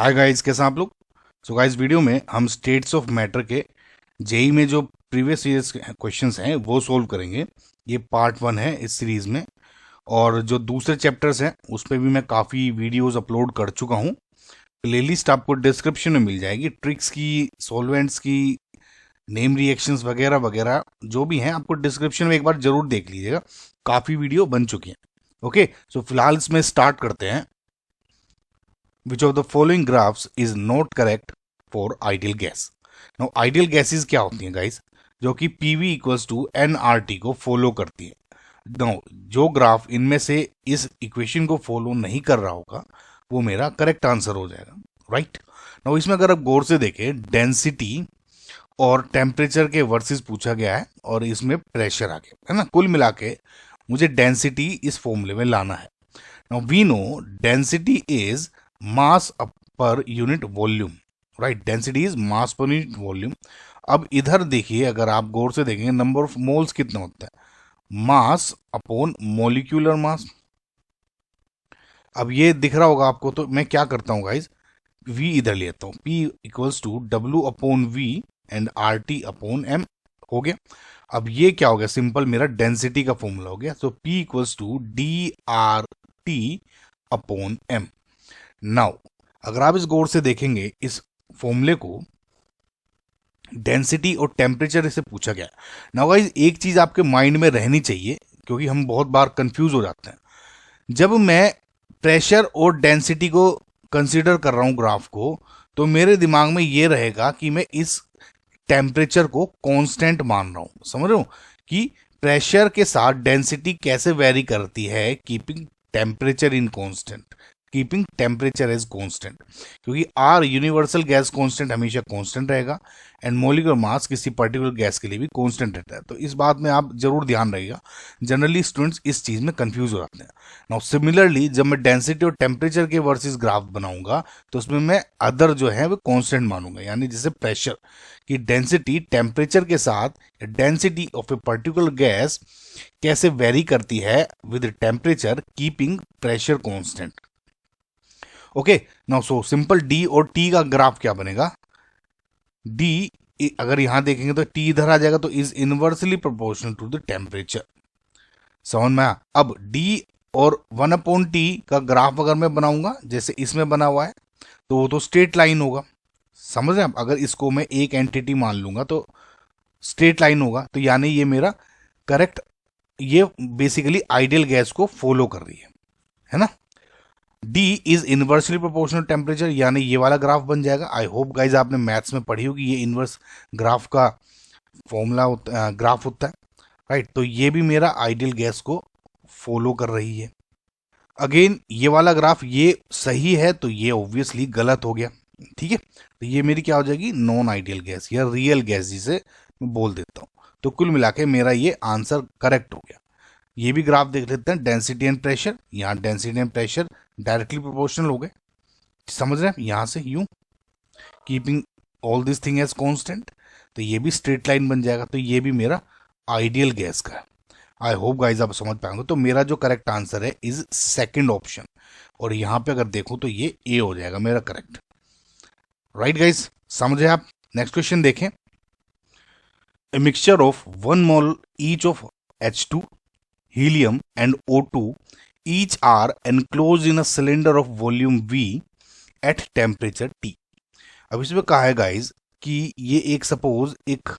Hi guys, कैसे हैं आप लोग। सो गाइस, वीडियो में हम स्टेट्स ऑफ मैटर के जेई में जो प्रीवियस ईयर्स क्वेश्चंस हैं वो सोल्व करेंगे। ये पार्ट 1 है इस सीरीज में। और जो दूसरे चैप्टर्स हैं उस पर भी मैं काफ़ी वीडियोस अपलोड कर चुका हूँ। प्लेलिस्ट आपको डिस्क्रिप्शन में मिल जाएगी। ट्रिक्स की, सॉल्वेंट्स की, नेम रिएक्शंस वगैरह वगैरह जो भी हैं आपको डिस्क्रिप्शन में एक बार जरूर देख लीजिएगा। काफ़ी वीडियो बन चुकी हैं। ओके, सो फिलहाल इसमें स्टार्ट करते हैं। Which of the following graphs is not correct for ideal gas? Now ideal gases क्या होती हैं गाइस, जो कि PV इक्वल्स टू NRT को फॉलो करती है। Now जो ग्राफ इनमें से इस इक्वेशन को फॉलो नहीं कर रहा होगा वो मेरा करेक्ट आंसर हो जाएगा, राइट। नाउ इसमें अगर आप गौर से देखें, डेंसिटी और टेम्परेचर के वर्सेस पूछा गया है और इसमें प्रेशर आ गया है ना। कुल मिला के मुझे डेंसिटी इस फॉर्मूले में लाना है। Now we know density is mass per unit volume, right. Density is mass per unit volume. अब इधर देखिए, अगर आप गौर से देखेंगे नंबर ऑफ मोल्स कितना होता है, मास अपॉन मॉलिक्यूलर मास। अब ये दिख रहा होगा आपको, तो मैं क्या करता हूँ गाइज, v इधर लेता हूँ, p equals to W upon V and R T upon M हो गया। अब ये क्या हो गया, सिंपल मेरा डेंसिटी का फॉर्मूला हो गया। तो p equals to D R T upon M. Now अगर आप इस गौर से देखेंगे इस फॉर्मूले को, डेंसिटी और टेम्परेचर से पूछा गया। नाउ गाइस, एक चीज आपके माइंड में रहनी चाहिए क्योंकि हम बहुत बार कंफ्यूज हो जाते हैं। जब मैं प्रेशर और डेंसिटी को कंसीडर कर रहा हूं ग्राफ को, तो मेरे दिमाग में ये रहेगा कि मैं इस टेम्परेचर को कांस्टेंट मान रहा हूं। समझ रहे हो कि प्रेशर के साथ डेंसिटी कैसे वेरी करती है, keeping temperature in constant, keeping temperature as constant. क्योंकि आर यूनिवर्सल गैस कांस्टेंट हमेशा कांस्टेंट रहेगा एंड मोलिकुलर मास किसी पर्टिकुलर गैस के लिए भी कांस्टेंट रहता है। तो इस बात में आप जरूर ध्यान रखिएगा। जनरली स्टूडेंट्स इस चीज में कंफ्यूज हो जाते हैं। नाउ सिमिलरली जब मैं डेंसिटी और टेम्परेचर के वर्सेस ग्राफ बनाऊंगा तो उसमें मैं अदर जो है वो कांस्टेंट मानूंगा, यानी जैसे प्रेशर की डेंसिटी टेम्परेचर के साथ density of a particular gas कैसे वेरी करती है with temperature keeping pressure constant. Okay, now so simple D और टी का ग्राफ क्या बनेगा, डी अगर यहां देखेंगे तो टी इधर आ जाएगा, तो is inversely proportional to the temperature. समझ में आया। अब डी और 1/T का ग्राफ अगर मैं बनाऊंगा जैसे इसमें बना हुआ है तो वो तो स्ट्रेट लाइन होगा। समझ रहे हैं आप, अगर इसको मैं एक एंटिटी मान लूंगा तो स्ट्रेट लाइन होगा, तो यानी ये मेरा करेक्ट, ये बेसिकली आइडियल गैस को फॉलो कर रही है ना। D is inversely proportional temperature, यानी ये वाला ग्राफ बन जाएगा। आई होप गाइज आपने मैथ्स में पढ़ी होगी, ये इनवर्स ग्राफ का फॉर्मूला ग्राफ होता है, राइट। तो ये भी मेरा आइडियल गैस को फॉलो कर रही है। अगेन ये वाला ग्राफ ये सही है तो ये ऑब्वियसली गलत हो गया, ठीक है। तो ये मेरी क्या हो जाएगी, नॉन आइडियल गैस या रियल गैस जिसे मैं बोल देता हूँ। तो कुल मिला के मेरा ये आंसर करेक्ट हो गया। ये भी ग्राफ देख लेते हैं, डेंसिटी एंड प्रेशर। यहाँ density and pressure directly proportional हो गए, समझ रहे हैं, यहां से यूं keeping all this thing as constant, तो ये भी स्ट्रेट लाइन बन जाएगा। तो ये भी मेरा आइडियल गैस का है। आई होप गाइज आप समझ पाएंगे। तो मेरा जो करेक्ट आंसर है इज सेकंड ऑप्शन, और यहां पे अगर देखो तो ये ए हो जाएगा मेरा करेक्ट, राइट गाइज, समझे आप। नेक्स्ट क्वेश्चन देखें। A mixture of 1 mole each of H2, helium and O2 each are enclosed in a cylinder of volume V at temperature T। अब इसमें कहा है गाइज कि ये एक सपोज एक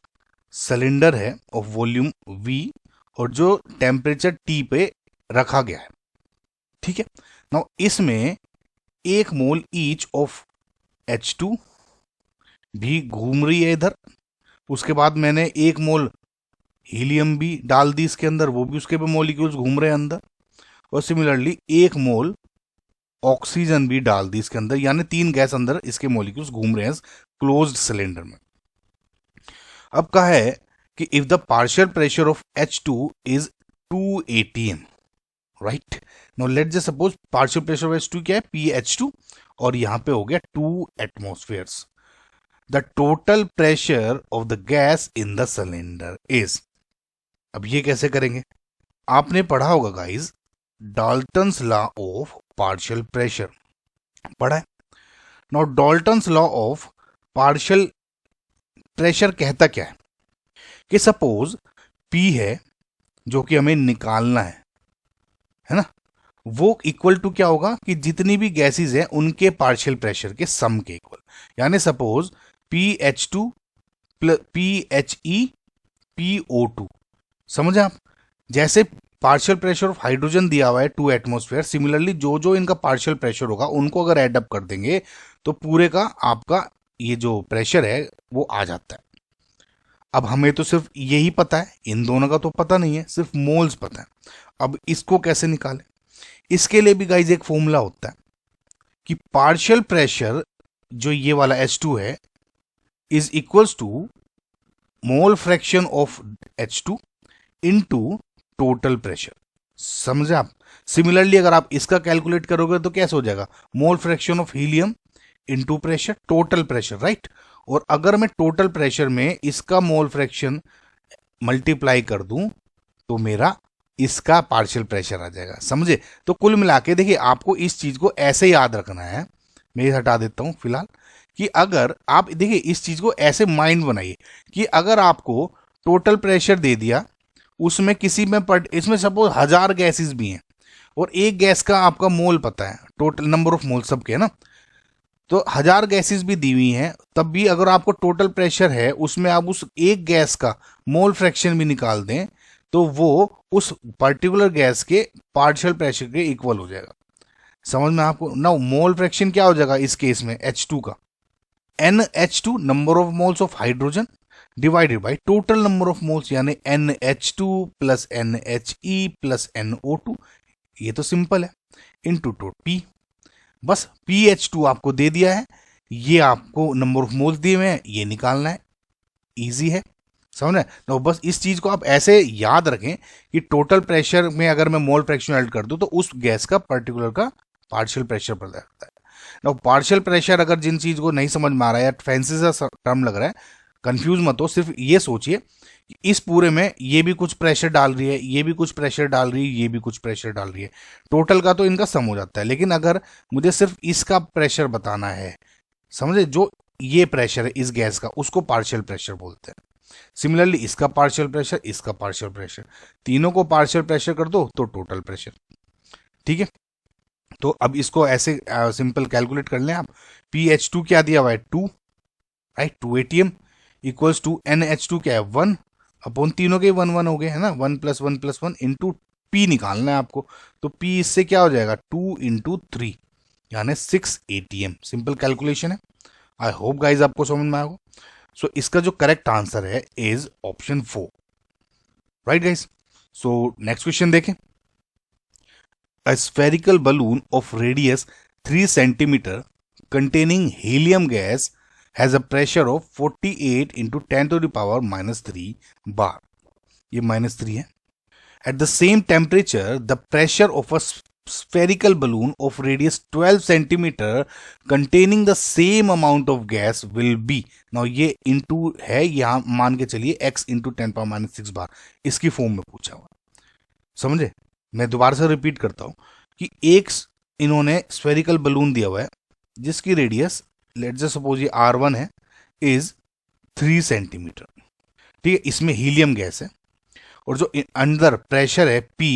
सिलेंडर है ऑफ वॉल्यूम V और जो टेम्परेचर T पे रखा गया है, ठीक है। नाउ इसमें 1 मोल ईच ऑफ H2 भी घूम रही है इधर। उसके बाद मैंने 1 मोल हीलियम भी डाल दी इसके अंदर, वो भी उसके पे मॉलिक्यूल्स घूम रहे हैं अंदर। और सिमिलरली 1 मोल ऑक्सीजन भी डाल दी इसके अंदर, यानी 3 गैस अंदर इसके मॉलिक्यूल्स घूम रहे हैं क्लोज्ड सिलेंडर में। अब कहा है कि if the partial pressure of H2 is 2 atm, right. Now let just suppose partial pressure of H2 क्या है, PH2, और यहां पे हो गया 2 एटमॉस्फेयर्स। The total pressure of the gas in the cylinder is. अब ये कैसे करेंगे, आपने पढ़ा होगा guys Dalton's law of partial pressure, पढ़ा है। Now Dalton's law of partial pressure कहता क्या है कि सपोज P है जो कि हमें निकालना है ना, वो इक्वल टू क्या होगा कि जितनी भी गैसेस हैं उनके पार्शियल प्रेशर के सम के इक्वल, यानी suppose PH2 plus PHE PO2, समझे आप? जैसे पार्शियल प्रेशर ऑफ हाइड्रोजन दिया हुआ है 2 एटमॉस्फेयर, सिमिलरली जो जो इनका पार्शियल प्रेशर होगा उनको अगर एड अप कर देंगे तो पूरे का आपका ये जो प्रेशर है वो आ जाता है। अब हमें तो सिर्फ यही पता है, इन दोनों का तो पता नहीं है, सिर्फ मोल्स पता है। अब इसको कैसे निकालें? इसके लिए भी गाइज एक फॉर्मूला होता है कि पार्शियल प्रेशर जो ये वाला H2 है is equals to mole fraction of H2 into total pressure, समझे आप? सिमिलरली अगर आप इसका कैलकुलेट करोगे तो कैसे हो जाएगा? मोल fraction of helium into pressure, total pressure, right? और अगर मैं टोटल प्रेशर में इसका मोल फ्रैक्शन मल्टीप्लाई कर दूं तो मेरा इसका पार्शियल प्रेशर आ जाएगा, समझे? तो कुल मिला के देखिए, आपको इस चीज को ऐसे याद रखना है, मैं ये हटा देता हूं फिलहाल, कि अगर आप देखिए इस चीज को ऐसे माइंड बनाइए कि अगर आपको टोटल प्रेशर दे दिया, उसमें किसी में इसमें सपोज 1000 गैसेस भी हैं और एक गैस का आपका मोल पता है, टोटल नंबर ऑफ मोल सबके, है ना? तो 1000 गैसेस भी दी हुई हैं, तब भी अगर आपको टोटल प्रेशर है उसमें आप उस एक गैस का मोल फ्रैक्शन भी निकाल दें तो वो उस पर्टिकुलर गैस के पार्शियल प्रेशर के इक्वल हो जाएगा, समझ में आपको ना? मोल फ्रैक्शन क्या हो जाएगा इस केस में H2 का? NH2 number of moles of hydrogen divided by total number of moles, यानी NH2 plus NHE plus NO2, ये तो सिंपल है, इनटू P। बस PH2 आपको दे दिया है, ये आपको नंबर ऑफ मोल्स दिए हुए हैं, ये निकालना है, इजी है, समझ रहे? तो बस इस चीज को आप ऐसे याद रखें कि टोटल प्रेशर में अगर मैं मोल फ्रैक्शन ऐड कर दूं तो उस गैस का पर्टिकुलर का पार्शियल प्रेशर पता लगता है। ना पार्शियल प्रेशर अगर जिन चीज को नहीं समझ में आ रहा है या फैंसी सा टर्म लग रहा है, कंफ्यूज मत हो, सिर्फ ये सोचिए कि इस पूरे में ये भी कुछ प्रेशर डाल रही है, ये भी कुछ प्रेशर डाल रही है, ये भी कुछ प्रेशर डाल रही है, टोटल का तो इनका सम हो जाता है। लेकिन अगर मुझे सिर्फ इसका प्रेशर बताना है, समझे, जो ये प्रेशर है इस गैस का, उसको पार्शियल प्रेशर बोलते हैं। सिमिलरली इसका पार्शियल प्रेशर, इसका पार्शियल प्रेशर, तीनों को पार्शियल प्रेशर कर दो तो टोटल प्रेशर, ठीक है? तो अब इसको ऐसे सिंपल कैलकुलेट कर लें आप। PH2 क्या दिया हुआ है? 2, right? 2 ATM equals to NH2 क्या है? 1 अपॉन तीनों के 1 1 हो गए, है ना? 1 + 1 + 1 इंटू P निकालना है आपको, तो P इससे क्या हो जाएगा? 2 × 3 यानी 6 ATM। सिंपल कैलकुलेशन है, आई होप गाइज आपको समझ में आएगा। सो इसका जो करेक्ट आंसर है is option 4, right guys? So next question देखें। A spherical balloon of radius 3 centimeter containing helium gas has a pressure of 48 × 10⁻³ bar. ये -3 है। At the same temperature, the pressure of a spherical balloon of radius 12 centimeter containing the same amount of gas will be. Now ये into है, यहाँ मान के चलिए x × 10⁻6 बार, इसकी form में पूछा हुआ, समझे? मैं दोबारा से रिपीट करता हूं कि एक इन्होंने स्फेरिकल बलून दिया हुआ है जिसकी रेडियस, लेट्स जस्ट सपोज ये R1 है, इज 3 सेंटीमीटर, ठीक है? इसमें हीलियम गैस है और जो अंदर प्रेशर है P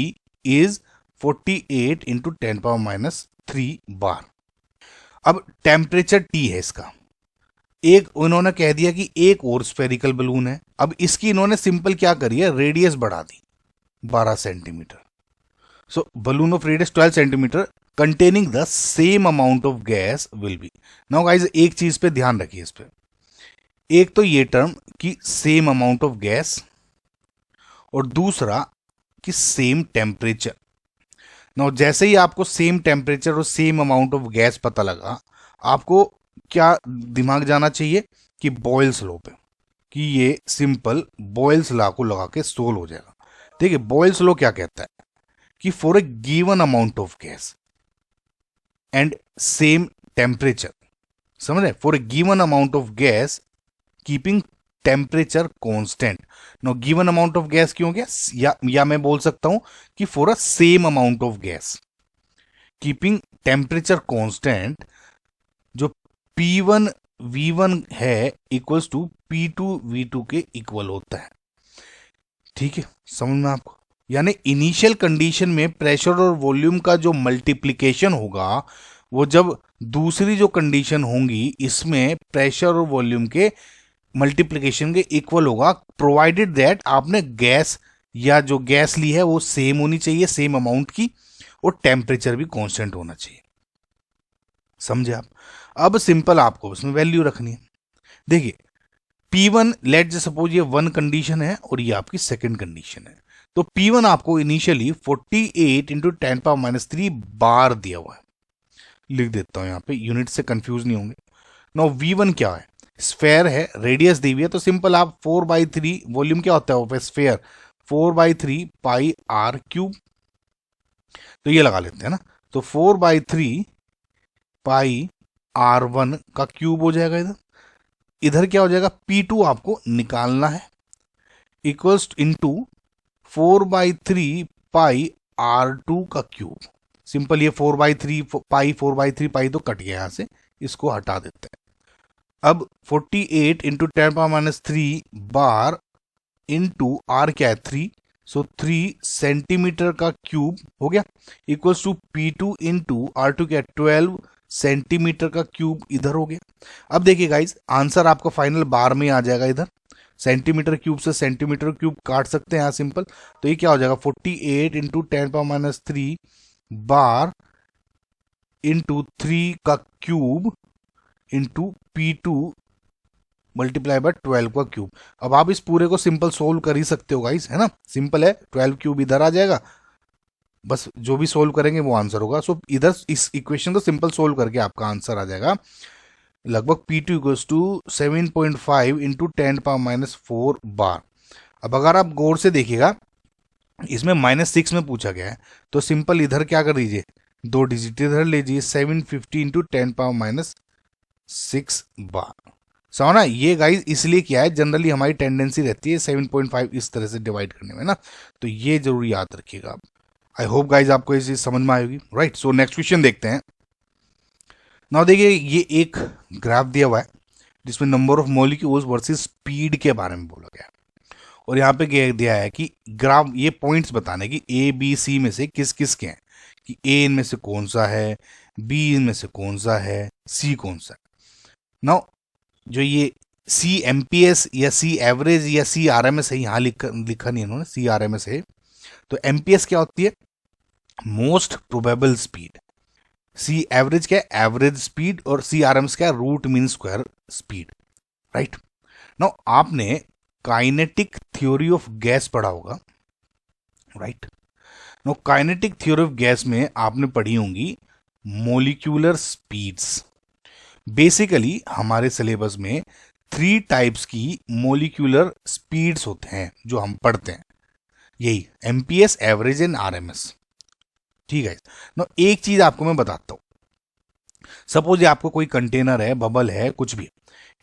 इज 48 × 10⁻³ बार। अब टेम्परेचर T है इसका। एक उन्होंने कह दिया कि एक और स्फेरिकल बलून है, अब इसकी इन्होंने सिंपल क्या करी है? रेडियस बढ़ा दी 12 centimetre. So balloon of radius 12 centimeter containing the same amount of gas will be. Now guys एक चीज पे ध्यान रखिए, इस पे एक तो ये टर्म कि सेम अमाउंट ऑफ गैस और दूसरा कि सेम टेम्परेचर। नाउ जैसे ही आपको सेम टेम्परेचर और सेम अमाउंट ऑफ गैस पता लगा, आपको क्या दिमाग जाना चाहिए कि बॉयल्स लॉ पे, कि ये सिंपल बॉयल्स लॉ को लगा के सोल्व हो जाएगा। ठीक है, बॉयल्स लॉ क्या कहता है कि for a given amount of gas and same temperature, समझ रहे, for a given amount of gas keeping temperature constant. No given amount of gas क्यों गया, या मैं बोल सकता हूं कि for a same amount of gas keeping temperature constant, जो P1 V1 है इक्वल्स टू P2 V2 के इक्वल होता है। ठीक है, समझ में आपको? यानी इनिशियल कंडीशन में प्रेशर और वॉल्यूम का जो मल्टीप्लिकेशन होगा वो जब दूसरी जो कंडीशन होंगी इसमें प्रेशर और वॉल्यूम के मल्टीप्लिकेशन के इक्वल होगा, प्रोवाइडेड दैट आपने गैस या जो गैस ली है वो सेम होनी चाहिए, सेम अमाउंट की, और टेम्परेचर भी कांस्टेंट होना चाहिए। समझे आप? अब सिंपल आपको उसमें वैल्यू रखनी है। देखिए P1 लेट सपोज ये वन कंडीशन है और ये आपकी सेकंड कंडीशन है, तो P1 आपको इनिशियली 48 इंटू 10⁻³ बार दिया हुआ है। लिख देता हूं यहां पे, यूनिट से कंफ्यूज नहीं होंगे। नाउ V1 क्या है? स्फेयर है, रेडियस दी हुई है, तो सिंपल आप 4/3, वॉल्यूम क्या होता है स्फेयर, 4/3 पाई आर क्यूब, तो ये लगा लेते हैं ना, तो 4/3 पाई R1 का क्यूब हो जाएगा। इधर इधर क्या हो जाएगा, P2 आपको निकालना है, इक्वल्स इनटू 4/3 पाई R2 का क्यूब। सिंपल ये 4/3 पाई 4/3 पाई तो कट गया यहां से, इसको हटा देते हैं। अब 48 इंटू 10⁻³ बार इंटू आर क्या है 3, सो 3 सेंटीमीटर का क्यूब हो गया, equals to P2 into R2 क्या है 12 सेंटीमीटर का क्यूब इधर हो गया। अब देखिए गाइज, आंसर आपका फाइनल बार में आ जाएगा। इधर सेंटीमीटर क्यूब से सेंटीमीटर क्यूब काट सकते हैं यहाँ सिंपल, तो ये क्या हो जाएगा 48 इंटू 10⁻³ बार इंटू 3 का cube into P2 multiply by 12 का क्यूब। अब आप इस पूरे को सिंपल सोल्व कर ही सकते हो गाइस, है ना, सिंपल है, 12 क्यूब इधर आ जाएगा, बस जो भी सोल्व करेंगे वो आंसर होगा। सो इधर इस इक्वेशन को सिंपल सोल्व करके आपका आंसर आ जाएगा लगभग P2 इक्वल्स टू 7.5 इंटू 10⁻⁴ बार। अब अगर आप गौर से देखिएगा इसमें -6 में पूछा गया है, तो सिंपल इधर क्या कर दीजिए, 2 डिजिट इधर लीजिए, 750 इंटू 10⁻⁶ बार। समझना? ये गाइस इसलिए क्या है, जनरली हमारी टेंडेंसी रहती है 7.5 इस तरह से डिवाइड करने में ना, तो ये जरूर याद रखिएगा आप। आई होप गाइज आपको ये चीज समझ में आएगी, राइट। सो नेक्स्ट क्वेश्चन देखते हैं। नाउ देखिए ये एक ग्राफ दिया हुआ है जिसमें number of molecules versus speed के बारे में बोला गया है, और यहाँ पे दिया है कि ग्राफ ये पॉइंट्स बताने की A B C में से किस किस के हैं, कि A इनमें से कौन सा है, B इनमें से कौन सा है, C कौन सा है। नाउ जो ये CMPS या C एवरेज या CRMS है, यहाँ लिखा नहीं इन्होंने, CRMS है, तो MPS क्या होती है, most probable speed, C average क्या है, एवरेज स्पीड, और CRMS क्या है, root mean square speed, right. Now आपने काइनेटिक थ्योरी ऑफ गैस पढ़ा होगा, right. Now kinetic theory of gas में आपने पढ़ी होंगी मोलिक्यूलर स्पीड्स। बेसिकली हमारे सिलेबस में 3 टाइप्स की मोलिक्यूलर स्पीड्स होते हैं जो हम पढ़ते हैं, यही MPS, एवरेज एंड RMS। ठीक है ना, एक चीज आपको मैं बताता हूं, सपोज ये आपको कोई कंटेनर है, बबल है, कुछ भी,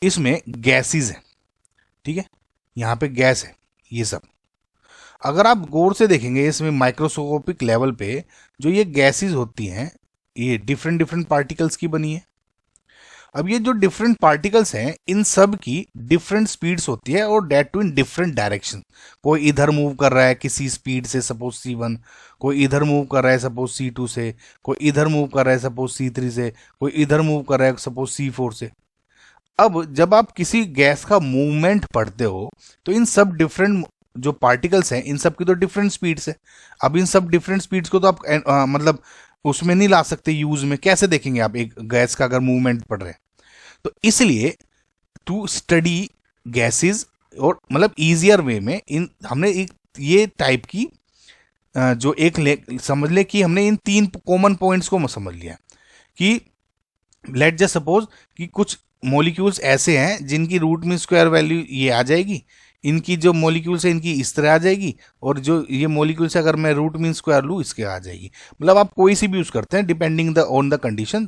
इसमें गैसेस है, ठीक है, यहां पे गैस है, ये सब अगर आप गौर से देखेंगे इसमें माइक्रोस्कोपिक लेवल पे जो ये गैसेस होती हैं ये डिफरेंट डिफरेंट पार्टिकल्स की बनी है। अब ये जो डिफरेंट पार्टिकल्स हैं इन सब की डिफरेंट स्पीड्स होती है, और that too in different direction. कोई इधर मूव कर रहा है किसी स्पीड से, सपोज C1, कोई इधर मूव कर रहा है सपोज C2 से, कोई इधर मूव कर रहा है सपोज C3 से, कोई इधर मूव कर रहा है सपोज C4 से। अब जब आप किसी गैस का मूवमेंट पढ़ते हो तो इन सब डिफरेंट जो पार्टिकल्स हैं इन सब की तो डिफरेंट स्पीड्स है। अब इन सब डिफरेंट स्पीड्स को तो आप मतलब उसमें नहीं ला सकते यूज में, कैसे देखेंगे आप एक गैस का अगर मूवमेंट पढ़ रहे हैं। तो इसलिए टू स्टडी गैसेस और मतलब इजियर वे में इन हमने एक ये टाइप की जो एक समझ ले कि हमने इन 3 कॉमन पॉइंट्स को समझ लिया कि लेट जस्ट सपोज कि कुछ मॉलिक्यूल्स ऐसे हैं जिनकी रूट मीन स्क्वायर वैल्यू ये आ जाएगी, इनकी जो मॉलिक्यूल्स है इनकी इस तरह आ जाएगी, और जो ये मॉलिक्यूल्स अगर मैं रूट मीन स्क्वायर लूँ इसके आ जाएगी। मतलब आप कोई सी भी यूज करते हैं डिपेंडिंग ऑन द कंडीशन,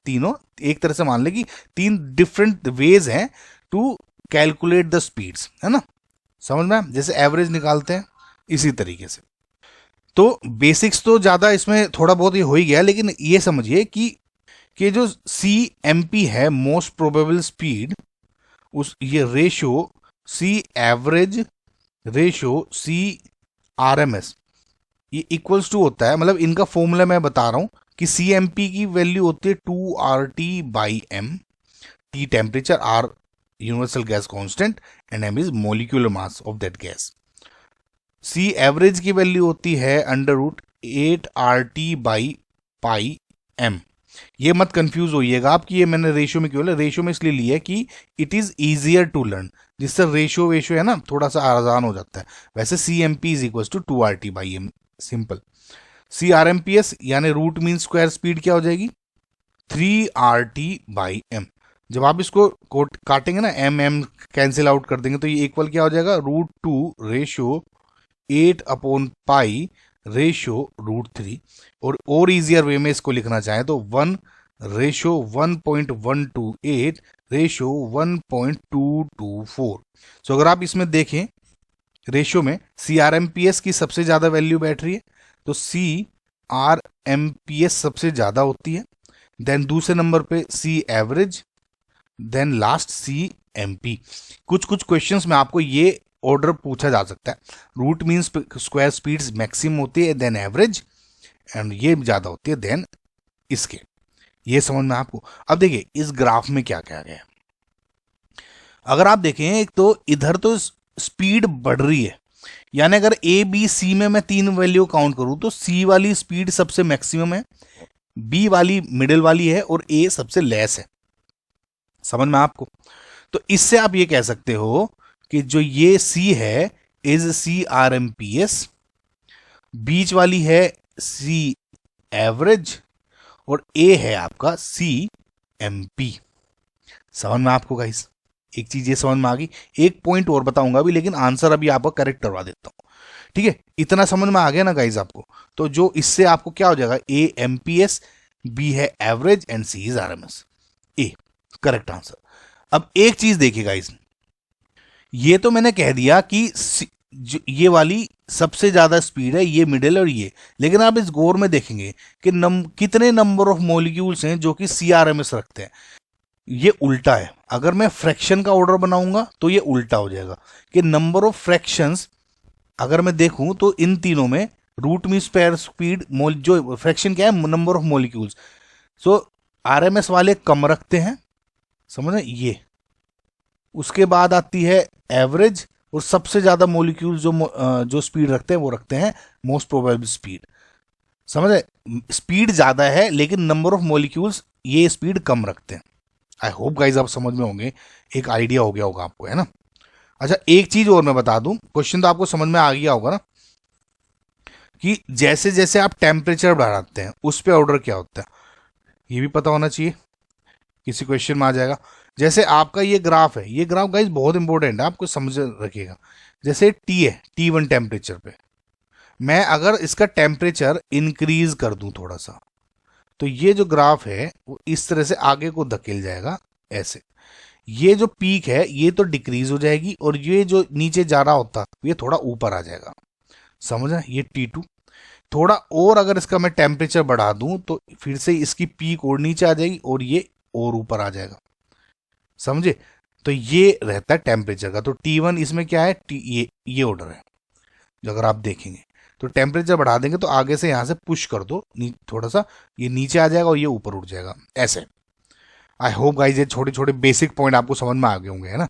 तीनों एक तरह से मान ले कि 3 डिफरेंट वेज हैं टू कैलकुलेट द स्पीड्स, है ना, समझ में? जैसे एवरेज निकालते हैं इसी तरीके से। तो बेसिक्स तो ज्यादा इसमें थोड़ा बहुत ये हो ही गया, लेकिन ये समझिए कि कि जो सी एम पी है मोस्ट प्रोबेबल स्पीड, उस ये ratio C average ratio C R M S ये इक्वल्स टू होता है, मतलब इनका फॉर्मूला मैं बता रहा हूं कि सी एम पी की वैल्यू होती है 2 RT/m, T temperature, R universal gas constant and M is molecular mass of that gas. C average की वैल्यू होती है √8 RT/πm। ये मत कंफ्यूज होइएगा आप कि ये मैंने रेशियो में क्यों, रेशियो में इसलिए लिया है कि it is easier to learn, जिससे रेशियो वेशियो है ना थोड़ा सा आसान हो जाता है। वैसे C M P is equal to 2 RT/m, simple. C R M P S यानी रूट मीन स्क्वायर स्पीड क्या हो जाएगी 3 RT/m। जब आप इसको काटेंगे ना, एम एम कैंसिल आउट कर देंगे तो ये इक्वल क्या हो जाएगा √2 रेशियो 8/π रेशियो √3। और इजियर वे में इसको लिखना चाहें तो 1 रेशियो 1.128 रेशियो 1.224। सो अगर आप इसमें देखें रेशियो में C R M P S की सबसे ज्यादा वैल्यू बैठ रही है, तो C R M P S सबसे ज्यादा होती है, देन दूसरे नंबर पे C average, then last C M P. कुछ कुछ क्वेश्चंस में आपको ये ऑर्डर पूछा जा सकता है, root means square speeds maximum होती है देन एवरेज, एंड ये ज्यादा होती है देन इसके। ये समझ में आपको। अब देखिए इस ग्राफ में क्या क्या गया, अगर आप देखें एक तो इधर तो स्पीड बढ़ रही है, यानी अगर ए बी सी में मैं 3 वैल्यू काउंट करूं तो सी वाली स्पीड सबसे मैक्सिमम है, बी वाली मिडिल वाली है और ए सबसे लेस है। समझ में आपको। तो इससे आप ये कह सकते हो कि जो ये सी है is C R M P S, बीच वाली है सी एवरेज और ए है आपका सी एम पी। समझ में आपको गाइस। एक चीज ये समझ में आ गई। एक पॉइंट और बताऊंगा अभी, लेकिन आंसर अभी आपको करेक्ट करवा देता हूं, ठीक है। इतना समझ में आ गया ना गाइस आपको। तो जो इससे आपको क्या हो जाएगा, A M P S, B है average and C is R M S, A correct answer. अब एक चीज देखिए गाइस, ये तो मैंने कह दिया कि ये वाली सबसे ज्यादा स्पीड है, ये मिडिल और ये, लेकिन आप इस गौर में देखेंगे कि कितने नंबर ऑफ मॉलिक्यूल्स हैं जो कि सीआरएमएस रखते हैं। ये उल्टा है। अगर मैं फ्रैक्शन का ऑर्डर बनाऊंगा तो ये उल्टा हो जाएगा कि नंबर ऑफ फ्रैक्शंस अगर मैं देखूं तो इन तीनों में रूट मीन स्क्वायर स्पीड जो फ्रैक्शन क्या है number of molecules, so RMS वाले कम रखते हैं, समझ रहे ये। उसके बाद आती है एवरेज, और सबसे ज्यादा मॉलिक्यूल्स जो स्पीड रखते हैं वो रखते हैं मोस्ट प्रोबेबल स्पीड। समझ रहे, स्पीड ज्यादा है लेकिन नंबर ऑफ मॉलिक्यूल्स ये स्पीड कम रखते हैं। आई होप गाइज आप समझ में होंगे, एक आइडिया हो गया होगा आपको, है ना। अच्छा एक चीज और मैं बता दूं, क्वेश्चन तो आपको समझ में आ गया होगा ना, कि जैसे जैसे आप टेम्परेचर बढ़ाते हैं उस पे ऑर्डर क्या होता है ये भी पता होना चाहिए, किसी क्वेश्चन में आ जाएगा। जैसे आपका ये ग्राफ है, ये ग्राफ गाइज बहुत इंपॉर्टेंट है, आपको समझ रखिएगा। जैसे टी है, T1 टेम्परेचर पे मैं अगर इसका टेम्परेचर इंक्रीज कर दूं थोड़ा सा, तो ये जो ग्राफ है वो इस तरह से आगे को धकेल जाएगा ऐसे। ये जो पीक है ये तो डिक्रीज हो जाएगी, और ये जो नीचे जा रहा होता ये थोड़ा ऊपर आ जाएगा। समझ रहे, ये T2 थोड़ा और अगर इसका मैं टेम्परेचर बढ़ा दूं तो फिर से इसकी पीक और नीचे आ जाएगी और ये और ऊपर आ जाएगा। समझे, तो ये रहता है टेम्परेचर का। तो T1 इसमें क्या है, ये ऑर्डर है। जो अगर आप देखेंगे तो टेम्परेचर बढ़ा देंगे तो आगे से यहां से पुश कर दो थोड़ा सा, ये नीचे आ जाएगा और ये ऊपर उठ जाएगा ऐसे। आई होप गाइस ये छोटे छोटे बेसिक पॉइंट आपको समझ में आ गए होंगे, है ना।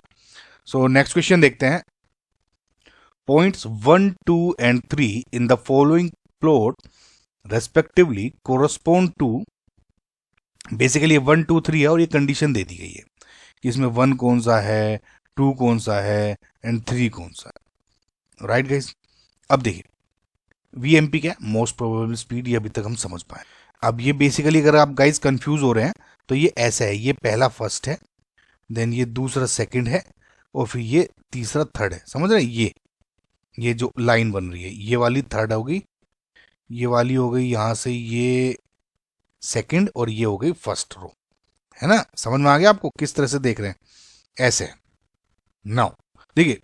सो नेक्स्ट क्वेश्चन देखते हैं। Points 1, 2 and 3 in the following plot respectively correspond to, basically 1, 2, 3 है और ये कंडीशन दे दी गई है कि इसमें 1 कौन सा है, 2 कौन सा है एंड 3 कौन सा है। राइट गाइस, अब देखिए वीएमपी क्या है, मोस्ट प्रोबेबल स्पीड, ये अभी तक हम समझ पाए। अब ये बेसिकली अगर आप गाइस कंफ्यूज हो रहे हैं तो ये ऐसा है, ये पहला फर्स्ट है, देन ये दूसरा सेकंड है, और फिर ये तीसरा थर्ड है। समझ रहे, ये जो लाइन बन रही है ये वाली थर्ड हो गई, ये वाली हो गई यहां से ये सेकंड, और ये हो गई फर्स्ट रो, है ना। समझ में आ गया आपको किस तरह से देख रहे हैं, ऐसे। नाउ देखिए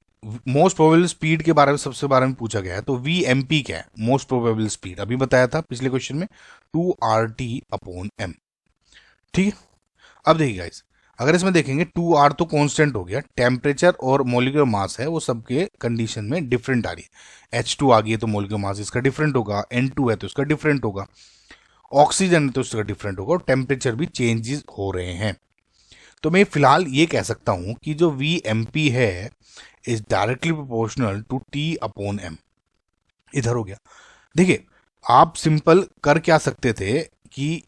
मोस्ट प्रोबेबल स्पीड के बारे में सबसे बारे में पूछा गया है, तो वीएमपी क्या है, मोस्ट प्रोबेबल स्पीड, अभी बताया था पिछले क्वेश्चन में 2 RT/m। ठीक है। अब देखिए गाइस, अगर इसमें देखेंगे 2R तो कांस्टेंट हो गया, टेम्परेचर और मोलिकुलर मास है वो सबके कंडीशन में डिफरेंट आ रही है। H2 आ गई है तो मोलिकुलर मास इसका डिफरेंट होगा, N2 है तो इसका डिफरेंट होगा, ऑक्सीजन है तो इसका डिफरेंट होगा, और टेम्परेचर भी चेंजेस हो रहे हैं। तो मैं फिलहाल ये कह सकता हूं कि जो VMP है is directly proportional to T/m। इधर हो गया। देखिए, आप सिंपल कर क्या सकते थे कि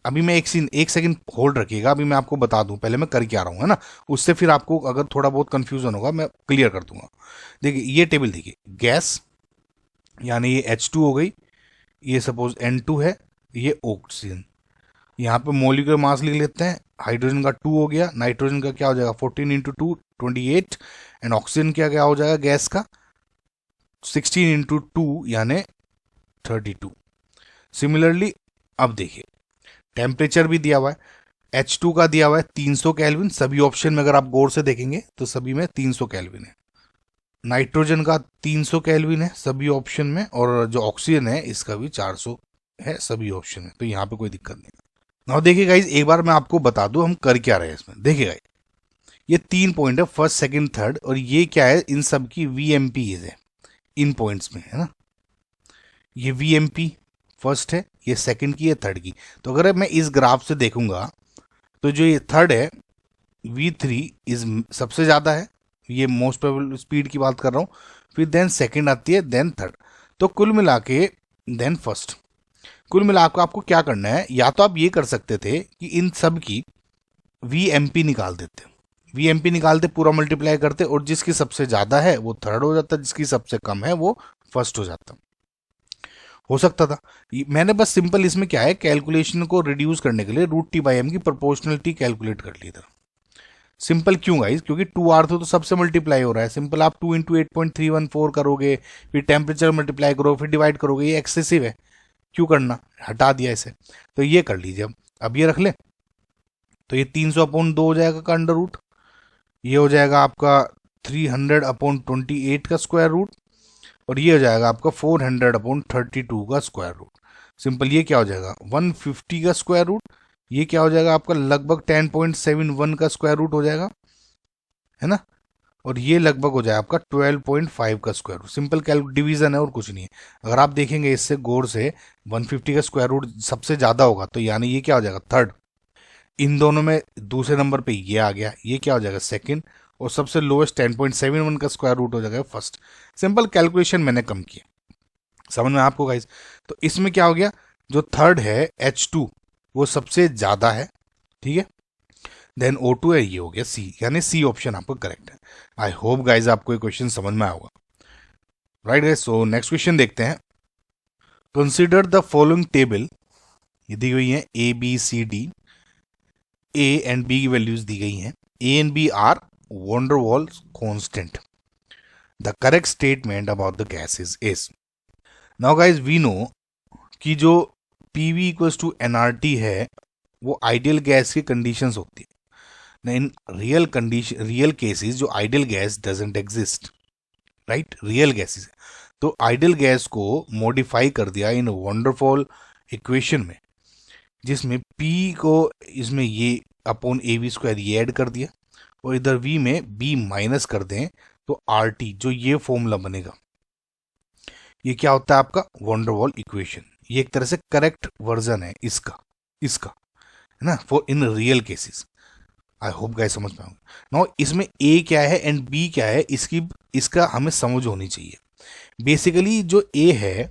अभी मैं एक सेकंड होल्ड रखिएगा, अभी मैं आपको बता दूं पहले मैं कर क्या रहा हूं, है ना। उससे फिर आपको अगर थोड़ा बहुत कंफ्यूजन होगा मैं क्लियर कर दूंगा। देखिए ये टेबल देखिए, गैस यानी ये H2 हो गई, ये सपोज N2 है, ये ऑक्सीजन। यहाँ पे मोलिकुलर मास लिख लेते हैं, हाइड्रोजन का 2 हो गया, नाइट्रोजन का क्या हो जाएगा 14 इंटू 2 28, एंड ऑक्सीजन क्या क्या हो जाएगा गैस का 16 इंटू 2 यानी 32। सिमिलरली अब देखिए, टेम्परेचर भी दिया हुआ है, H2 का दिया हुआ है 300 केल्विन, सभी ऑप्शन में अगर आप गौर से देखेंगे तो सभी में 300 केल्विन है। नाइट्रोजन का 300 केल्विन है सभी ऑप्शन में, और जो ऑक्सीजन है इसका भी 400 है सभी ऑप्शन में, तो यहाँ पे कोई दिक्कत नहीं है। अब देखिए गाइस, एक बार मैं आपको बता दूं हम कर क्या रहे हैं इसमें। देखिए गाइस, ये 3 पॉइंट है, फर्स्ट सेकंड थर्ड, और ये क्या है इन सब की VMP है इन पॉइंट्स में, है ना। ये VMP फर्स्ट है, ये सेकंड की, ये थर्ड की। तो अगर मैं इस ग्राफ से देखूंगा तो जो ये थर्ड है V3 इज सबसे ज़्यादा है, ये मोस्ट प्रोबेबल स्पीड की बात कर रहा हूँ, फिर देन सेकंड आती है, देन थर्ड। तो कुल मिला के देन फर्स्ट। कुल मिला के आपको क्या करना है, या तो आप ये कर सकते थे कि इन सब की VMP निकाल देते, VMP निकालते पूरा मल्टीप्लाई करते, और जिसकी सबसे ज़्यादा है वो थर्ड हो जाता, जिसकी सबसे कम है वो फर्स्ट हो जाता। हो सकता था। मैंने बस सिंपल इसमें क्या है, कैलकुलेशन को रिड्यूस करने के लिए √T/m की प्रोपोर्शनलिटी कैलकुलेट कर ली था। सिंपल क्यों गाइस, क्योंकि 2R तो सबसे मल्टीप्लाई हो रहा है, सिंपल आप 2 इंटू 8.314 करोगे, फिर टेम्परेचर मल्टीप्लाई करो, फिर डिवाइड करोगे, ये एक्सेसिव है, क्यों करना, हटा दिया इसे। तो ये कर लीजिए। अब ये रख ले, तो ये 300/2 हो जाएगा का अंडर रूट, ये हो जाएगा आपका 300/28 का स्क्वायर रूट, और ये हो जाएगा आपका 400/32 का स्क्वायर रूट। सिंपल ये क्या हो जाएगा 150 का स्क्वायर रूट, ये क्या हो जाएगा आपका लगभग 10.71 का स्क्वायर रूट हो जाएगा, है ना। और ये लगभग हो जाएगा आपका 12.5 का स्क्वायर रूट। सिंपल डिवीजन है और कुछ नहीं है। अगर आप देखेंगे इससे गौर से 150 का स्क्वायर रूट सबसे ज़्यादा होगा, तो यानी ये क्या हो जाएगा थर्ड। इन दोनों में दूसरे नंबर पे ये आ गया, ये क्या हो जाएगा सेकंड, और सबसे लोएस्ट 10.71 का स्क्वायर रूट हो जाएगा फर्स्ट। सिंपल कैलकुलेशन मैंने कम किया, समझ में आपको गाइस। तो इसमें क्या हो गया, जो थर्ड है H2 वो सबसे ज्यादा है, ठीक है। देन O2 है, ये हो गया C, यानी C ऑप्शन आपको करेक्ट है। आई होप गाइस आपको ये क्वेश्चन समझ में आया होगा, right guys. So next question देखते हैं। कंसिडर द फॉलोइंग टेबल, ये दी गई है ABCD, A एंड B की वैल्यूज दी गई हैं। A and B are van der Waals constant. The correct statement about the gases is. Now guys we know कि जो PV इक्वल्स टू nRT है वो आइडियल गैस की कंडीशंस होती है ना। इन रियल केसेस जो ideal gas doesn't exist, right, real gases. तो आइडियल गैस को मॉडिफाई कर दिया इन वंडरफुल इक्वेशन में, जिसमें P को इसमें ये अपॉन AV² ये ऐड कर दिया, और इधर V में B माइनस कर दें तो RT जो ये फॉर्मूला बनेगा, ये क्या होता है आपका वंडरवॉल इक्वेशन। ये एक तरह से करेक्ट वर्जन है इसका है ना, for in real cases. I hope guys समझ पाओगे। नाउ इसमें A क्या है एंड B क्या है, इसका हमें समझ होनी चाहिए। बेसिकली जो A है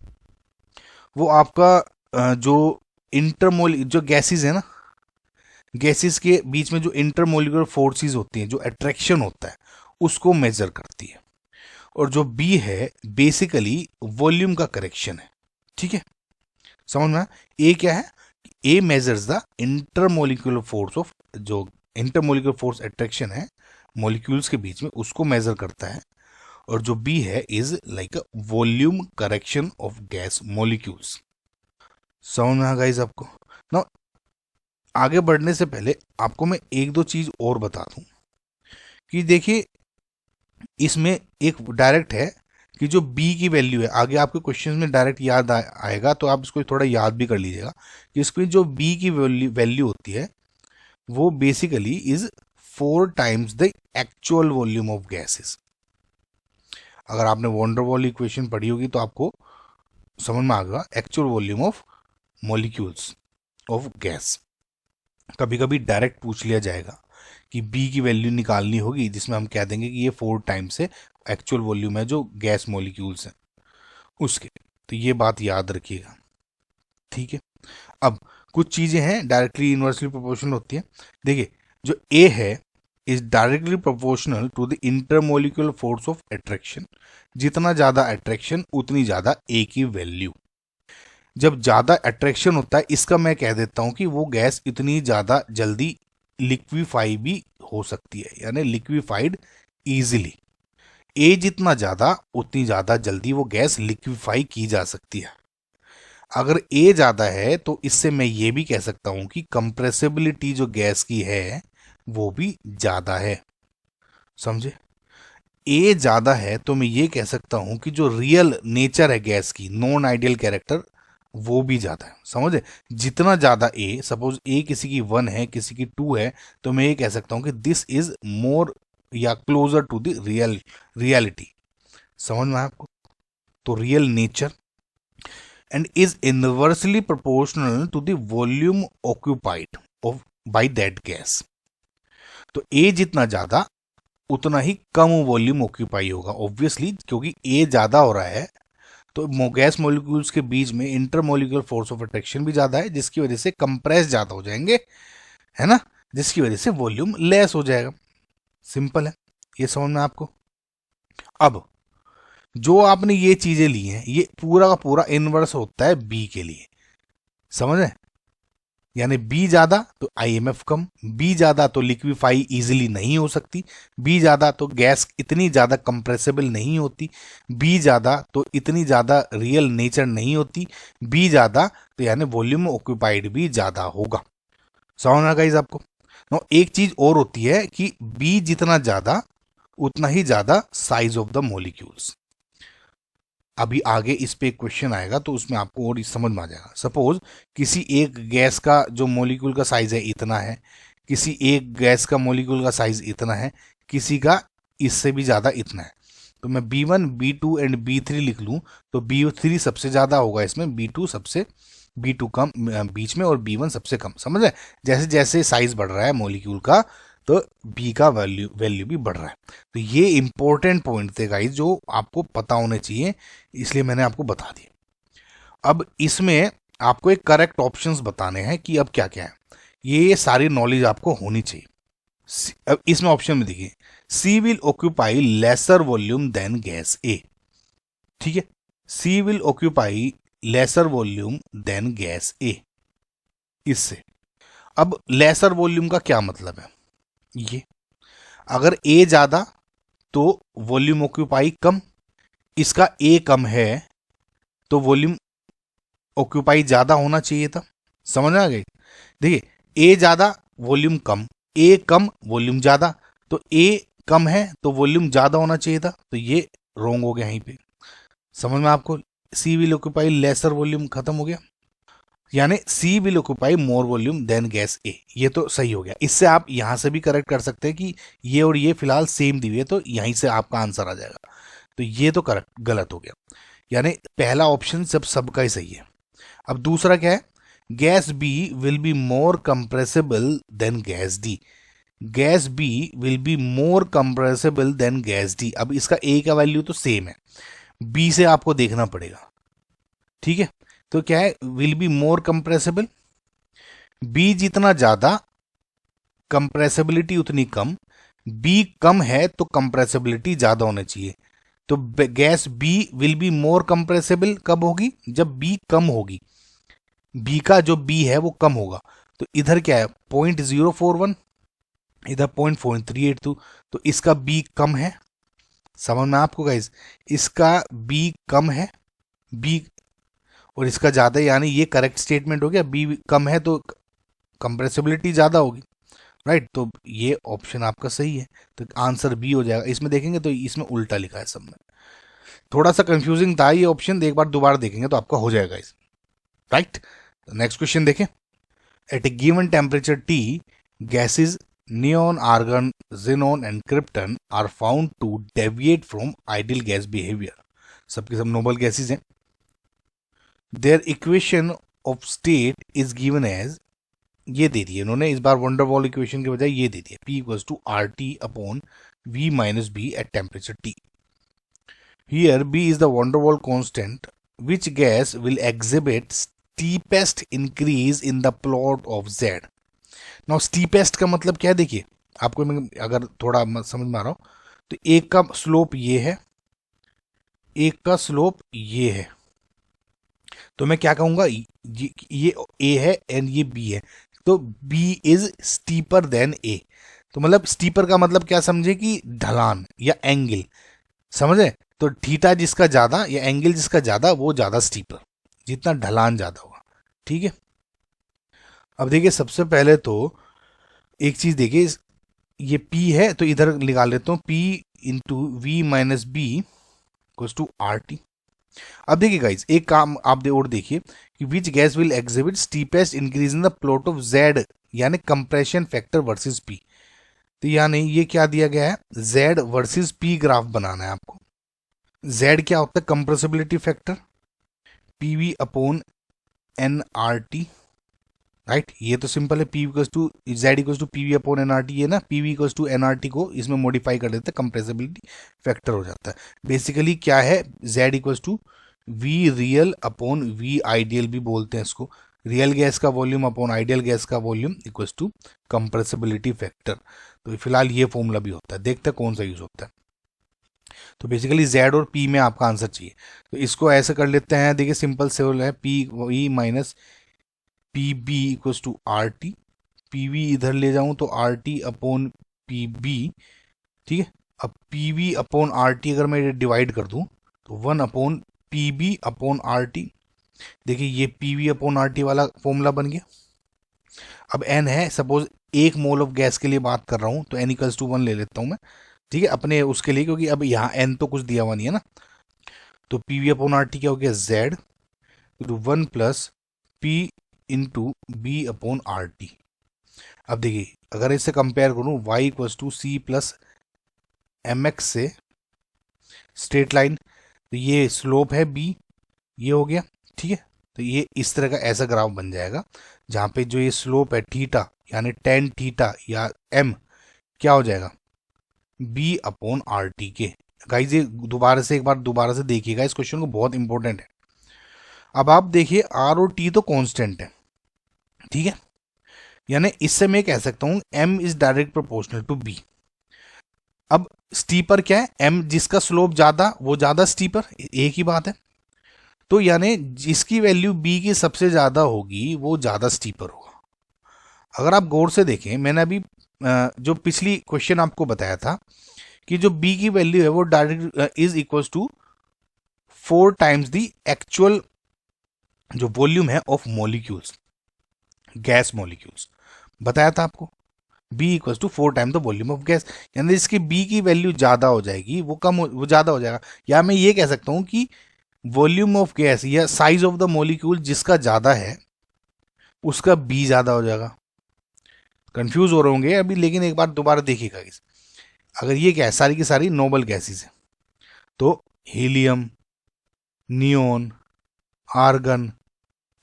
वो आपका जो जो गैसेस है ना, गैसेस के बीच में जो इंटरमोलिकुलर फोर्सेस होती हैं, जो अट्रैक्शन होता है उसको मेजर करती है। और जो बी है बेसिकली वॉल्यूम का करेक्शन है, ठीक है, समझ में। ए क्या है, A measures the intermolecular force of, जो इंटरमोलिकुलर फोर्स अट्रैक्शन है मॉलिक्यूल्स के बीच में उसको मेजर करता है। और जो बी है is like a volume correction of gas molecules. समझ में आ गाइस आपको ना। आगे बढ़ने से पहले आपको मैं एक दो चीज और बता दूं कि देखिए इसमें एक डायरेक्ट है कि जो B की वैल्यू है, आगे आपके क्वेश्चन में डायरेक्ट याद आएगा, तो आप इसको थोड़ा याद भी कर लीजिएगा कि इसमें जो B की वैल्यू होती है वो basically is 4 times the actual volume of gases. अगर आपने वॉन डेर वाल इक्वेशन पढ़ी होगी तो आपको समझ में आएगा actual volume of molecules of gas. कभी कभी डायरेक्ट पूछ लिया जाएगा कि बी की वैल्यू निकालनी होगी, जिसमें हम कह देंगे कि ये 4 टाइम्स से एक्चुअल वॉल्यूम है जो गैस मॉलिक्यूल्स हैं उसके। तो ये बात याद रखिएगा, ठीक है। अब कुछ चीजें हैं डायरेक्टली इनवर्सली प्रोपोर्शनल होती है। देखिए, जो ए है is directly proportional to the intermolecular force of attraction. जितना ज्यादा अट्रैक्शन उतनी ज्यादा ए की वैल्यू। जब ज्यादा अट्रैक्शन होता है, इसका मैं कह देता हूं कि वो गैस इतनी ज्यादा जल्दी लिक्विफाई भी हो सकती है, यानी लिक्विफाइड इजीली। ए जितना ज्यादा उतनी ज्यादा जल्दी वो गैस लिक्विफाई की जा सकती है। अगर ए ज्यादा है तो इससे मैं ये भी कह सकता हूं कि कंप्रेसिबिलिटी जो गैस की है वो भी ज्यादा है। समझे? ए ज्यादा है तो मैं ये कह सकता हूं कि जो रियल नेचर है गैस की, नॉन आइडियल कैरेक्टर, वो भी ज्यादा है। समझे? जितना ज्यादा ए, सपोज ए किसी की 1 है किसी की 2 है, तो मैं ये कह सकता हूं कि दिस इज मोर या क्लोजर टू द रियलिटी। समझ में आया आपको? तो real nature and is inversely proportional to the volume occupied of by that gas। तो A जितना ज्यादा उतना ही कम वॉल्यूम ऑक्यूपाई होगा, ऑब्वियसली, क्योंकि A ज्यादा हो रहा है तो गैस मॉलिक्यूल्स के बीच में इंटरमोलिकुलर फोर्स ऑफ अट्रैक्शन भी ज्यादा है, जिसकी वजह से कंप्रेस ज्यादा हो जाएंगे, है ना, जिसकी वजह से वॉल्यूम लेस हो जाएगा। सिंपल है, ये समझ में आपको? अब जो आपने ये चीजें ली हैं, ये पूरा का पूरा इनवर्स होता है बी के लिए। समझ रहे? यानी बी ज्यादा तो आईएमएफ कम, बी ज्यादा तो लिक्विफाई इजीली नहीं हो सकती, बी ज्यादा तो गैस इतनी ज्यादा कंप्रेसिबल नहीं होती, बी ज्यादा तो इतनी ज्यादा रियल नेचर नहीं होती, बी ज्यादा तो यानी वॉल्यूम ऑक्यूपाइड भी ज्यादा होगा। समझ ना गाइस आपको? एक चीज और होती है कि बी जितना ज्यादा उतना ही ज्यादा साइज ऑफ द मॉलिक्यूल्स। अभी आगे इस पे एक क्वेश्चन आएगा तो उसमें आपको और समझ में आ जाएगा। सपोज किसी एक गैस का जो मॉलिक्यूल का साइज है इतना है, किसी एक गैस का मॉलिक्यूल का साइज इतना है, किसी का इससे भी ज्यादा इतना है। तो मैं B1 B2 एंड B3 लिख लूं तो B3 सबसे ज्यादा होगा इसमें, B2 सबसे, B2 कम बीच में, और B1 सबसे कम। समझ रहे? जैसे जैसे साइज बढ़ रहा है मॉलिक्यूल का तो बी का वैल्यू भी बढ़ रहा है। तो ये इंपॉर्टेंट पॉइंट थे गाइस जो आपको पता होने चाहिए, इसलिए मैंने आपको बता दिया। अब इसमें आपको एक करेक्ट ऑप्शंस बताने हैं कि अब क्या क्या है, ये सारी नॉलेज आपको होनी चाहिए। अब इसमें ऑप्शन में देखिए, C will occupy lesser volume than gas A. ठीक है, C will occupy lesser volume than gas A. इससे अब लेसर वॉल्यूम का क्या मतलब है? ये अगर ए ज्यादा तो वॉल्यूम ऑक्यूपाई कम, इसका ए कम है तो वॉल्यूम ऑक्यूपाई ज्यादा होना चाहिए था। समझ आ गई? देखिए, ए ज्यादा वॉल्यूम कम, ए कम वॉल्यूम ज्यादा, तो ए कम है तो वॉल्यूम ज्यादा होना चाहिए था, तो ये रॉन्ग हो गया यहीं पे। समझ में आपको? C will occupy lesser volume खत्म हो गया, यानी C will occupy more volume than gas A, ये तो सही हो गया। इससे आप यहां से भी करेक्ट कर सकते हैं कि ये और ये फिलहाल सेम दी हुई है, तो यहीं से आपका आंसर आ जाएगा। तो ये तो करेक्ट गलत हो गया, यानी पहला ऑप्शन सब सबका ही सही है। अब दूसरा क्या है? Gas B will be more compressible than gas D. Gas B will be more compressible than gas D. अब इसका ए का वैल्यू तो सेम है, बी से आपको देखना पड़ेगा। ठीक है, तो क्या है? Will be more compressible, B जितना ज्यादा कंप्रेसिबिलिटी उतनी कम, बी कम है तो कंप्रेसिबिलिटी ज्यादा होनी चाहिए। तो gas B will be more compressible कब होगी? जब बी कम होगी, बी का जो बी है वो कम होगा। तो इधर क्या है? 0.041, इधर 0.4382, तो इसका बी कम है। समझ में आपको गाइस? इसका बी कम है, बी और इसका ज्यादा, यानी ये करेक्ट स्टेटमेंट हो गया। बी कम है तो कंप्रेसिबिलिटी ज्यादा होगी, राइट? तो ये ऑप्शन आपका सही है, तो आंसर बी हो जाएगा। इसमें देखेंगे तो इसमें उल्टा लिखा है सब में, थोड़ा सा कंफ्यूजिंग था ये ऑप्शन, एक बार दोबारा देखेंगे तो आपका हो जाएगा इस, राइट? नेक्स्ट क्वेश्चन देखें। At a given temperature T gases neon, argon, xenon and krypton are found to deviate from ideal gas behavior. सबके सब नोबल गैसेज हैं. Their equation of state is given as, ये दे दिए इन्होंने इस बार van der Waals equation के बजाय ये दे दिया, P equals to R T upon V minus B at temperature T. Here B is the van der Waals constant. Which gas will exhibit steepest increase in the plot of Z? Now steepest का मतलब क्या है, देखिए आपको मैं अगर थोड़ा समझ में आ रहा हो तो एक का स्लोप ये है, एक का स्लोप ये है, तो मैं क्या कहूंगा, ये A है एंड ये B है, तो B is steeper than A. तो मतलब स्टीपर का मतलब क्या समझे कि ढलान या एंगल, समझे? तो थीटा जिसका ज्यादा या एंगल जिसका ज्यादा वो ज्यादा स्टीपर, जितना ढलान ज्यादा होगा. ठीक है. अब देखिए सबसे पहले तो एक चीज देखिए, ये P है तो इधर निकाल लेता हूं, P into V minus B equals to R T. अब देखिए गाइस एक काम आप और देखिए कि which gas will exhibit steepest increase in the plot of Z, यानी कंप्रेशन फैक्टर वर्सेस पी. तो यानी ये क्या दिया गया है, जेड वर्सेस पी ग्राफ बनाना है आपको. जेड क्या होता है, compressibility factor, P V upon N R T, right. ये तो सिंपल है, P equals to Z equals to P V upon N R T है ना, P V equals to N R T को इसमें मॉडिफाई कर देते हैं, कंप्रेसिबिलिटी फैक्टर हो जाता है. बेसिकली क्या है, Z equals to V real upon V ideal भी बोलते हैं इसको, रियल गैस का वॉल्यूम अपॉन आइडियल गैस का volume equals to compressibility factor. तो फिलहाल ये फॉर्मूला भी होता है, देखते हैं कौन सा यूज होता है. तो बेसिकली जेड और पी में आपका आंसर चाहिए, तो इसको ऐसे कर लेते हैं. देखिए सिंपल सेवल है, P V minus P B equals to R T, P V इधर ले जाऊं तो R T upon P B. ठीक है. अब P V upon R T अगर मैं डिवाइड कर दूं तो 1 अपॉन P B upon R T. देखिए ये P V upon R T वाला फॉर्मूला बन गया. अब एन है, सपोज 1 मोल ऑफ गैस के लिए बात कर रहा हूं तो एन इक्वल्स टू 1 ले लेता हूं मैं. ठीक है, अपने उसके लिए, क्योंकि अब यहाँ एन तो कुछ दिया हुआ नहीं है ना. तो P V upon R T क्या हो गया, Z 1 plus P into B upon R T. अब देखिए अगर इससे कंपेयर करूं, y equals to C plus M X से स्ट्रेट लाइन, तो ये स्लोप है b, ये हो गया. ठीक है. तो ये इस तरह का ऐसा ग्राफ बन जाएगा जहां पे जो ये स्लोप है थीटा यानी टेन थीटा या m क्या हो जाएगा, b अपॉन आर टी के. गाइस ये एक बार दोबारा से देखिएगा इस क्वेश्चन को, बहुत इंपॉर्टेंट है. अब आप देखिए आर और टी तो कांस्टेंट है, ठीक है, यानी इससे मैं कह सकता हूं m is direct proportional to b. अब स्टीपर क्या है, m जिसका स्लोप ज्यादा वो ज्यादा स्टीपर, एक ही बात है. तो यानी जिसकी वैल्यू b की सबसे ज्यादा होगी वो ज्यादा स्टीपर होगा. अगर आप गौर से देखें, मैंने अभी जो पिछली क्वेश्चन आपको बताया था कि जो b की वैल्यू है वो direct is equals to 4 times the actual जो वॉल्यूम है ऑफ मॉलिक्यूल्स, गैस मॉलिक्यूल्स बताया था आपको. b equals to 4 time the volume of gas, यानी इसकी b की वैल्यू ज्यादा हो जाएगी, वो ज्यादा हो जाएगा. या मैं ये कह सकता हूं कि वॉल्यूम ऑफ गैस या साइज ऑफ द मॉलिक्यूल जिसका ज्यादा है उसका b ज्यादा हो जाएगा. कंफ्यूज हो रहे होंगे अभी, लेकिन एक बार दोबारा देखिएगा. अगर ये क्या है, सारी की सारी नोबल गैसेस है, तो helium, neon, argon,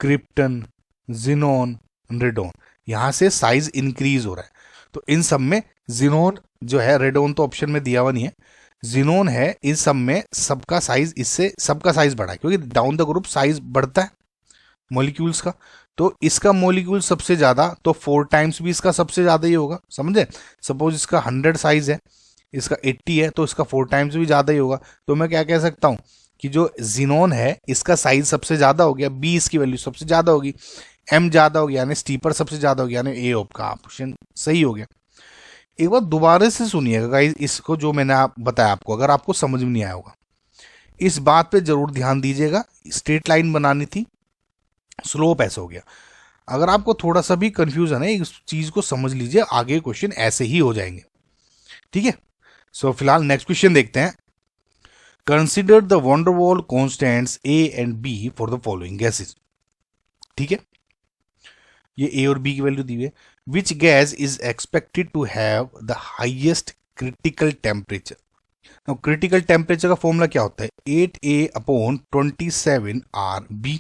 krypton, xenon, radon, यहां से साइज इंक्रीज हो रहा है. तो इन सब में जिनोन जो है, रेडोन तो ऑप्शन में दिया हुआ नहीं है, जिनोन है, इन सब में सबका साइज, इससे सबका साइज बढ़ा है क्योंकि डाउन द ग्रुप साइज बढ़ता है मॉलिक्यूल्स का. तो इसका मॉलिक्यूल सबसे ज्यादा, तो 4 टाइम्स भी इसका सबसे ज्यादा ही होगा, समझे. सपोज इसका 100 साइज है, इसका 80 है, तो इसका 4 टाइम्स भी ज्यादा ही होगा. तो मैं क्या कह सकता हूं कि जो जिनोन है इसका साइज सबसे ज्यादा हो गया, बी इसकी वैल्यू सबसे ज्यादा होगी, एम ज्यादा हो गया यानी स्टीपर सबसे ज्यादा हो गया, यानी ए ऑप का ऑप्शन सही हो गया. एक बार दोबारा से सुनिएगा गाइस इसको, जो मैंने बताया आपको, अगर आपको समझ में नहीं आया होगा इस बात पे जरूर ध्यान दीजिएगा. स्ट्रेट लाइन बनानी थी, स्लोप ऐसा हो गया. अगर आपको थोड़ा सा भी कंफ्यूजन है इस चीज को समझ लीजिए, आगे क्वेश्चन ऐसे ही हो जाएंगे. ठीक है. सो फिलहाल नेक्स्ट क्वेश्चन देखते हैं. Consider the van der Waals constants A and B for the following gases. ठीक है, ये A और B की वैल्यू दी हुई है. Which gas is expected to have the highest critical temperature. Now critical temperature का फॉर्मूला क्या होता है, 8a/27 RB।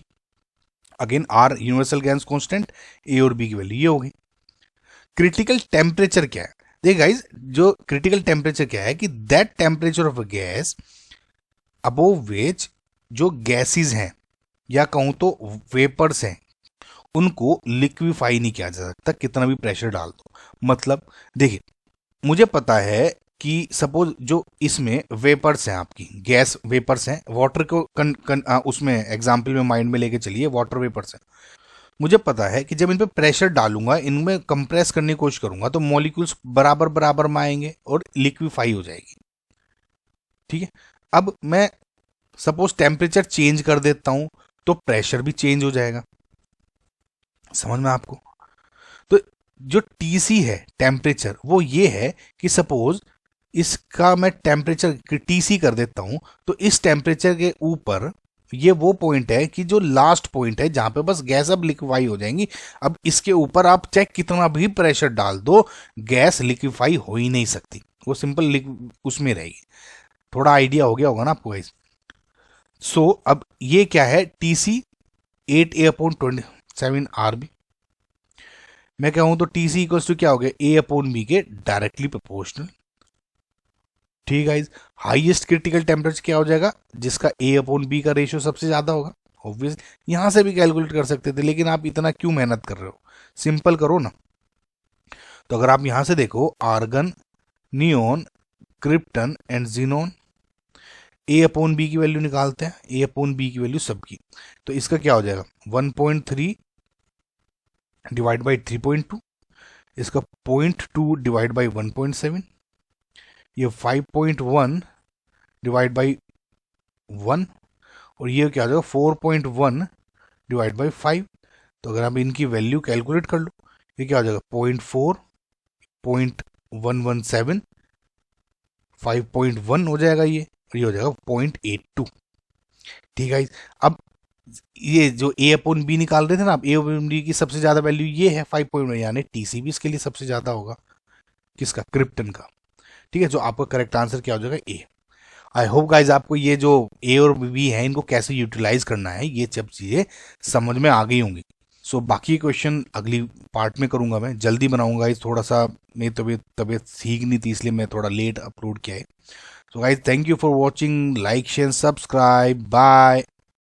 Again R universal gas constant, A और बी की वैल्यू ये होगी। क्रिटिकल टेम्परेचर क्या है, देखिए गाइस, जो क्रिटिकल टेम्परेचर क्या है कि that temperature of a gas above which जो गैसेस हैं या कहूं तो वेपर्स हैं उनको लिक्विफाई नहीं किया जा सकता कितना भी प्रेशर डाल दो। मतलब देखिए, मुझे पता है कि सपोज जो इसमें वेपर्स हैं, आपकी गैस वेपर्स हैं, वाटर को उसमें एग्जाम्पल में माइंड में लेके चलिए, वाटर वेपर्स हैं। मुझे पता है कि जब इन पे प्रेशर डालूंगा, इनमें कंप्रेस करने की कोशिश करूंगा तो मॉलिक्यूल्स बराबर बराबर में आएंगे और लिक्विफाई हो जाएगी। ठीक है, अब मैं सपोज टेम्परेचर चेंज कर देता हूं तो प्रेशर भी चेंज हो जाएगा। समझ में आपको? तो जो टीसी है टेम्परेचर, वो ये है कि सपोज इसका मैं टेम्परेचर टीसी कर देता हूं तो इस टेम्परेचर के ऊपर ये वो पॉइंट है कि जो लास्ट पॉइंट है जहां पे बस गैस अब लिक्विफाई हो जाएंगी। अब इसके ऊपर आप चाहे कितना भी प्रेशर डाल दो, गैस लिक्विफाई हो ही नहीं सकती, वो सिंपल उसमें रहेगी। थोड़ा आइडिया हो गया होगा ना आपको गाइस। सो अब ये क्या है, टीसी 8a/27 RB। मैं कहूं तो टीसी इक्वल्स टू क्या हो गया, A/B के डायरेक्टली प्रोपोर्शनल। ठीक है, हाईएस्ट क्रिटिकल टेम्परेचर क्या हो जाएगा, जिसका A/B का रेशियो सबसे ज्यादा होगा। ऑब्वियस यहां से भी कैलकुलेट कर सकते थे, लेकिन आप इतना क्यों मेहनत कर रहे हो, सिंपल करो ना। तो अगर आप यहां से देखो, argon, neon, krypton and xenon, A/B की वैल्यू निकालते हैं, A/B की वैल्यू सबकी। तो इसका क्या हो जाएगा, 1.3 डिवाइड बाई 3.2, इसका 0.2 डिवाइड बाई 1.7, ये 5.1 डिवाइड बाई 1, और ये क्या हो जाएगा 4.1 डिवाइड बाई 5। तो अगर आप इनकी वैल्यू कैलकुलेट कर लो, ये क्या हो जाएगा 0.4, 0.117, 5.1 हो जाएगा ये, और ये हो जाएगा 0.82। ठीक है, अब ये जो A/B निकाल रहे थे ना आप, A/B की सबसे ज्यादा वैल्यू ये है 5.1, यानी टीसी भी इसके लिए सबसे ज्यादा होगा, किसका, क्रिप्टन का। ठीक है, जो आपका करेक्ट आंसर क्या हो जाएगा, ए। आई होप गाइज आपको ये जो ए और बी है इनको कैसे यूटिलाइज करना है ये सब चीजें समझ में आ गई होंगी। सो बाकी क्वेश्चन अगली पार्ट में करूंगा, मैं जल्दी बनाऊंगा इस, थोड़ा सा मेरी तबीयत ठीक नहीं थी इसलिए मैं थोड़ा लेट अपलोड किया है। So guys thank you for watching, like share subscribe, bye.